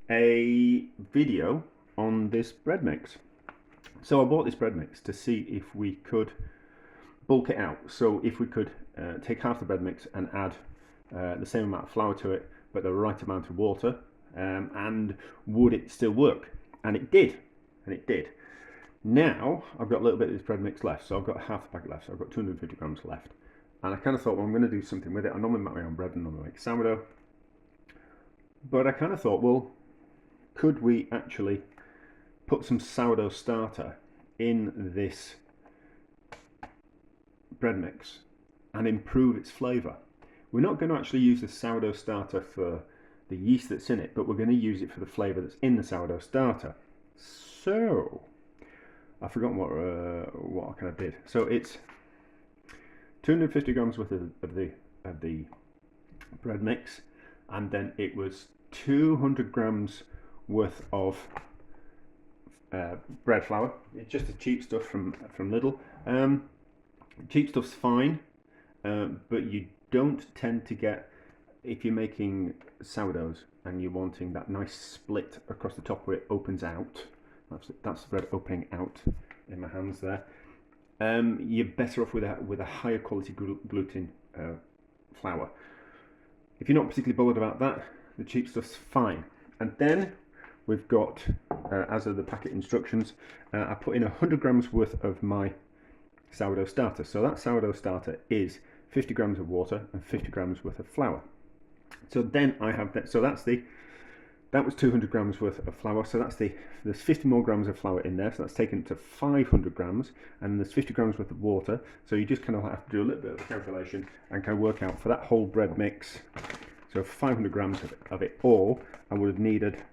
a video on this bread mix. So I bought this bread mix to see if we could bulk it out. So if we could take half the bread mix and add the same amount of flour to it, but the right amount of water, and would it still work? And it did, Now I've got a little bit of this bread mix left, so I've got half the packet left, so I've got 250 grams left. And I kind of thought, well, I'm going to do something with it. I normally make my own bread and normally make sourdough. But I kind of thought, well, could we actually put some sourdough starter in this bread mix and improve its flavour? We're not going to actually use the sourdough starter for the yeast that's in it, but we're going to use it for the flavour that's in the sourdough starter. So I've forgotten what I kind of did. So it's 250 grams worth of the bread mix, and then it was 200 grams worth of bread flour. It's just the cheap stuff from Lidl. Cheap stuff's fine, but you don't tend to get, if you're making sourdoughs and you're wanting that nice split across the top where it opens out. That's the bread opening out in my hands there. You're better off with a higher quality gluten flour. If you're not particularly bothered about that, the cheap stuff's fine. And then we've got, as of the packet instructions, I put in 100 grams worth of my sourdough starter. So that sourdough starter is 50 grams of water and 50 grams worth of flour. So then I have that. So that was 200 grams worth of flour. So there's 50 more grams of flour in there. So that's taken to 500 grams, and there's 50 grams worth of water. So you just kind of have to do a little bit of calculation and kind of work out for that whole bread mix. So 500 grams of it all, I would have needed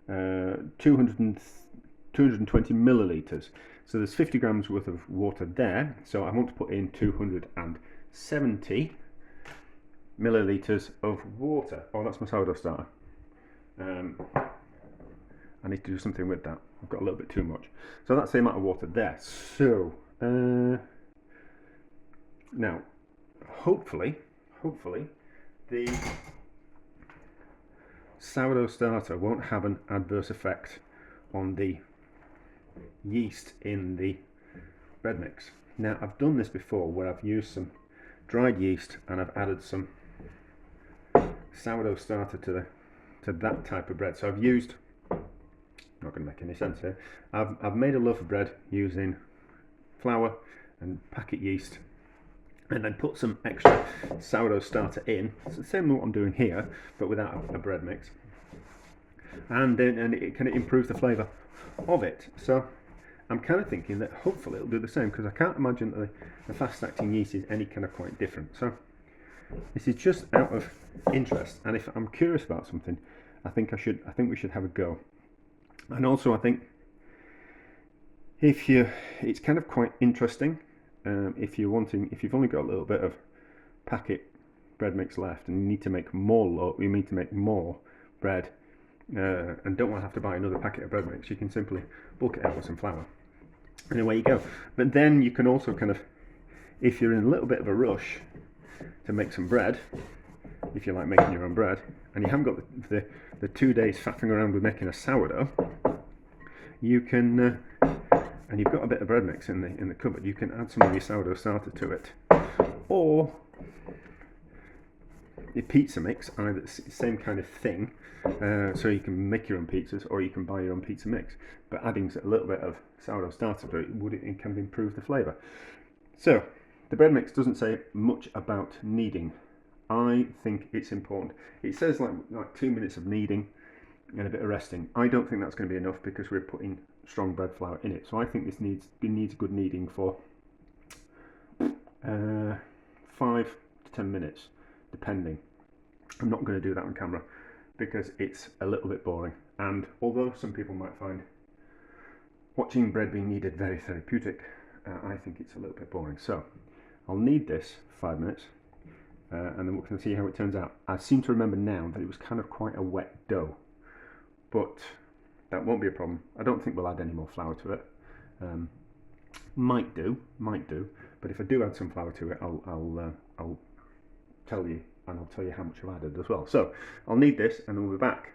220 milliliters. So there's 50 grams worth of water there. So I want to put in 270 milliliters of water. Oh, that's my sourdough starter. I need to do something with that. I've got a little bit too much. So that's the amount of water there. So now, hopefully, the sourdough starter won't have an adverse effect on the yeast in the bread mix. Now, I've done this before where I've used some dried yeast and I've added some sourdough starter to that type of bread. So I've used, not going to make any sense here, I've made a loaf of bread using flour and packet yeast, and then put some extra sourdough starter in. It's the same as what I'm doing here, but without a bread mix. And it kind of improves the flavour of it. So I'm kind of thinking that hopefully it'll do the same, because I can't imagine that the fast-acting yeast is any kind of quite different. So this is just out of interest, and if I'm curious about something, I think we should have a go. And also, I think it's kind of quite interesting. If you've only got a little bit of packet bread mix left and you need to make more bread, and don't want to have to buy another packet of bread mix, you can simply bulk it out with some flour, and away you go. But then you can also kind of, if you're in a little bit of a rush to make some bread, if you like making your own bread, and you haven't got the 2 days faffing around with making a sourdough, you can, and you've got a bit of bread mix in the cupboard, you can add some of your sourdough starter to it, or your pizza mix, either same kind of thing. So you can make your own pizzas, or you can buy your own pizza mix. But adding a little bit of sourdough starter to it can improve the flavour. So the bread mix doesn't say much about kneading. I think it's important. It says like 2 minutes of kneading and a bit of resting. I don't think that's going to be enough, because we're putting strong bread flour in it. So I think this needs good kneading for 5 to 10 minutes, depending. I'm not going to do that on camera because it's a little bit boring, and although some people might find watching bread being kneaded very therapeutic, I think it's a little bit boring. So I'll knead this 5 minutes, and then we can see how it turns out. I seem to remember now that it was kind of quite a wet dough, but that won't be a problem. I don't think we'll add any more flour to it. Might do, but if I do add some flour to it, I'll tell you, and I'll tell you how much I've added as well. So I'll knead this, and then we'll be back.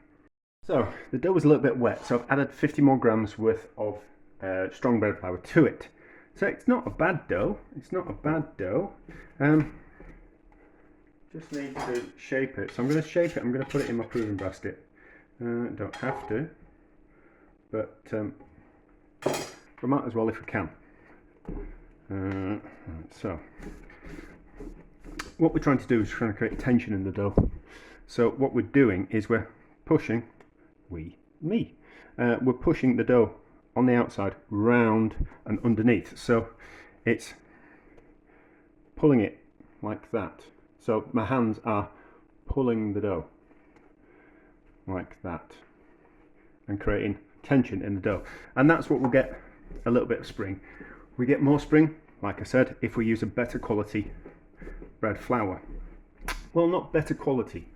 So the dough was a little bit wet, so I've added 50 more grams worth of strong bread flour to it. So it's not a bad dough. It's not a bad dough. Just need to shape it. So I'm going to shape it. I'm going to put it in my proving basket. Don't have to, but we might as well if we can. So what we're trying to do is trying to create tension in the dough. So what we're doing is we're pushing, we're pushing the dough on the outside, round and underneath. So it's pulling it like that. So my hands are pulling the dough like that and creating tension in the dough. And that's what we'll get a little bit of spring. We get more spring, like I said, if we use a better quality bread flour. Well, not better quality.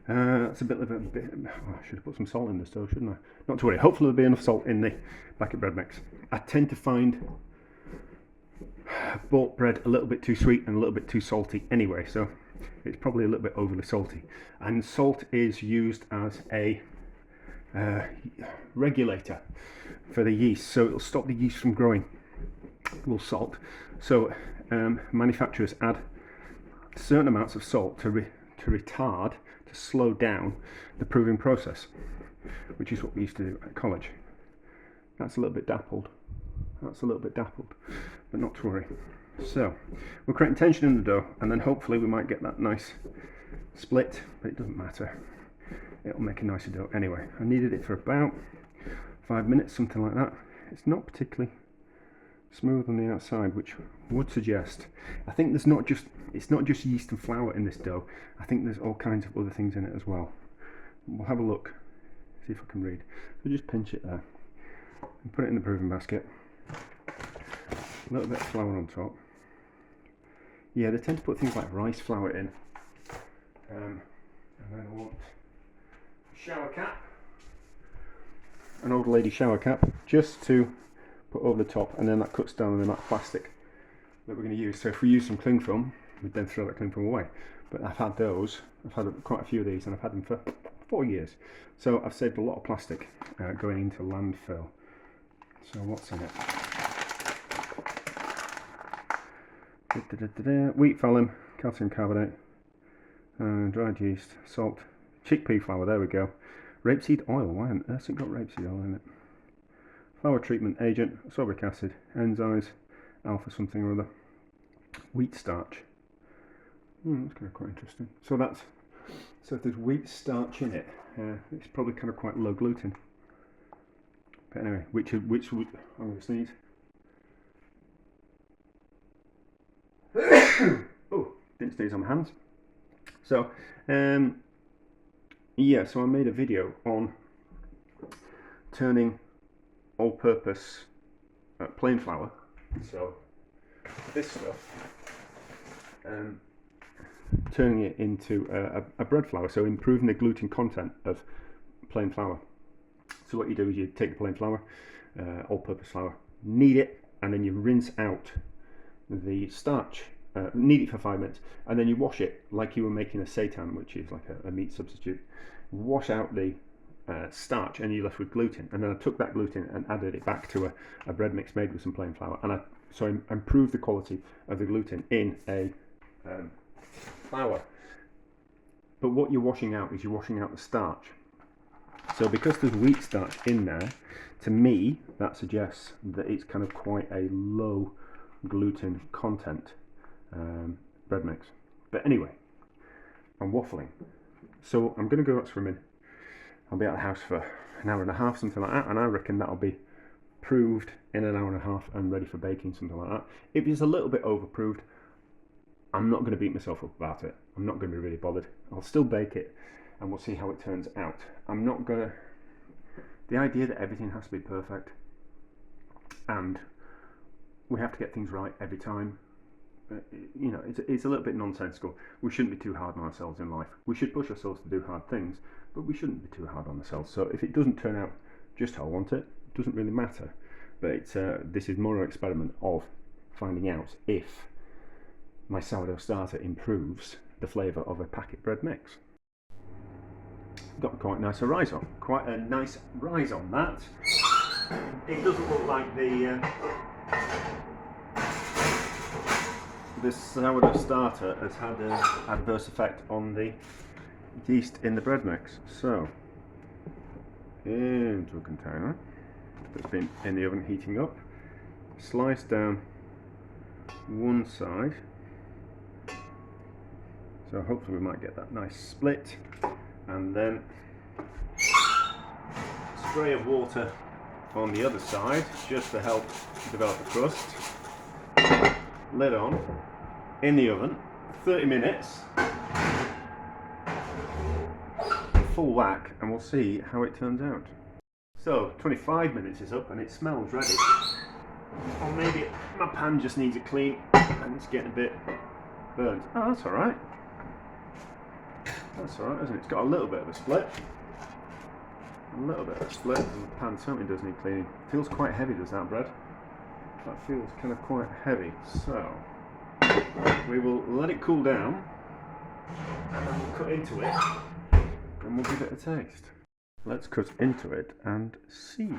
That's a bit of a bit. Oh, I should have put some salt in this dough, shouldn't I? Not to worry. Hopefully there'll be enough salt in the packet bread mix. I tend to find bought bread a little bit too sweet and a little bit too salty anyway, so it's probably a little bit overly salty. And salt is used as a regulator for the yeast, so it'll stop the yeast from growing. Will salt. So manufacturers add certain amounts of salt to retard, to slow down the proving process, which is what we used to do at college. That's a little bit dappled. That's a little bit dappled, but not to worry. So we're creating tension in the dough, and then hopefully we might get that nice split, but it doesn't matter. It'll make a nicer dough anyway. I needed it for about 5 minutes, something like that. It's not particularly smooth on the outside, which would suggest, I think it's not just yeast and flour in this dough. I think there's all kinds of other things in it as well. We'll have a look, see if I can read. So just pinch it there and put it in the proving basket. A little bit of flour on top. Yeah, they tend to put things like rice flour in. And then I want a shower cap, an old lady shower cap, just to put over the top, and then that cuts down on the amount of plastic that we're going to use. So if we use some cling film, we'd then throw that cling film away. But I've had those, I've had quite a few of these, and I've had them for 4 years. So I've saved a lot of plastic going into landfill. So what's in it? Wheat phallim, calcium carbonate, dried yeast, salt, chickpea flour, there we go. Rapeseed oil, why on earth has it got rapeseed oil in it? Flour treatment agent, sorbic acid, enzymes, alpha something or other, wheat starch. That's kind of quite interesting. So if there's wheat starch in it, it's probably kind of quite low gluten. But anyway, which I'm going to sneeze. Oh, didn't sneeze on my hands. So yeah, so I made a video on turning all-purpose plain flour, so this stuff, turning it into a bread flour, so improving the gluten content of plain flour. So what you do is you take the plain flour, all-purpose flour, knead it, and then you rinse out the starch, knead it for 5 minutes, and then you wash it like you were making a seitan, which is like a meat substitute. Wash out the starch, and you're left with gluten. And then I took that gluten and added it back to a bread mix made with some plain flour, and so I improved the quality of the gluten in a flour. But what you're washing out is you're washing out the starch. So because there's wheat starch in there, to me that suggests that it's kind of quite a low gluten content bread mix. But anyway, I'm waffling. So I'm going to go out swimming. I'll be at the house for an hour and a half, something like that, and I reckon that'll be proved in an hour and a half and ready for baking, something like that. If it's a little bit overproved, I'm not going to beat myself up about it. I'm not going to be really bothered. I'll still bake it and we'll see how it turns out. I'm not going to... The idea that everything has to be perfect and we have to get things right every time, you know, it's a little bit nonsensical. We shouldn't be too hard on ourselves in life. We should push ourselves to do hard things, but we shouldn't be too hard on ourselves. So if it doesn't turn out just how I want it, it doesn't really matter. But it's, this is more an experiment of finding out if my sourdough starter improves the flavour of a packet bread mix. got quite nice a rise on. Quite a nice rise on that. It doesn't look like the sourdough starter has had an adverse effect on the yeast in the bread mix. So, into a container that's been in the oven heating up, slice down one side, so hopefully we might get that nice split, and then spray of water on the other side just to help develop the crust. Lid on, in the oven, 30 minutes, full whack, and we'll see how it turns out. So 25 minutes is up and it smells ready. Or maybe my pan just needs a clean and it's getting a bit burnt. Oh, that's alright. That's alright, isn't it? It's got a little bit of a split. A little bit of a split, and the pan certainly does need cleaning. Feels quite heavy, does that bread? That feels kind of quite heavy. So we will let it cool down and then we'll cut into it and we'll give it a taste. Let's cut into it and see.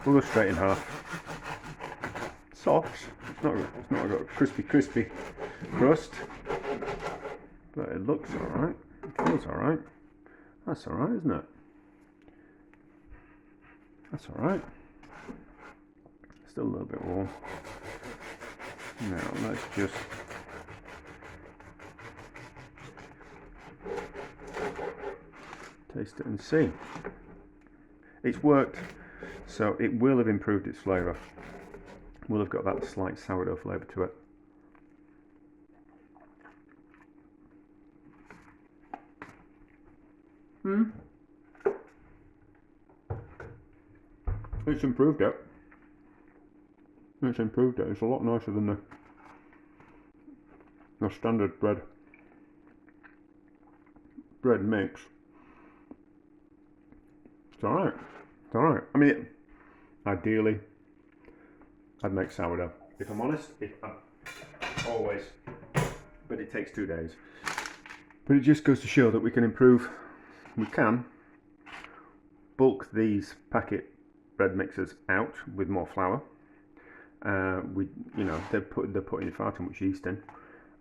We'll go straight in half. Soft. It's not got a crispy crust, but it looks alright. It feels alright. That's alright, isn't it? That's alright. Still a little bit warm. Now let's just taste it and see. It's worked, so it will have improved its flavour. Will have got that slight sourdough flavour to it. It's improved it. It's improved it. It's a lot nicer than the standard bread mix. It's alright. It's alright. I mean, ideally, I'd make sourdough. If I'm honest, always. But it takes 2 days. But it just goes to show that we can improve. We can bulk these packet bread mixers out with more flour. They're putting far too much yeast in,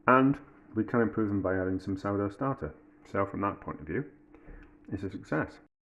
and we can improve them by adding some sourdough starter. So from that point of view, it's a success.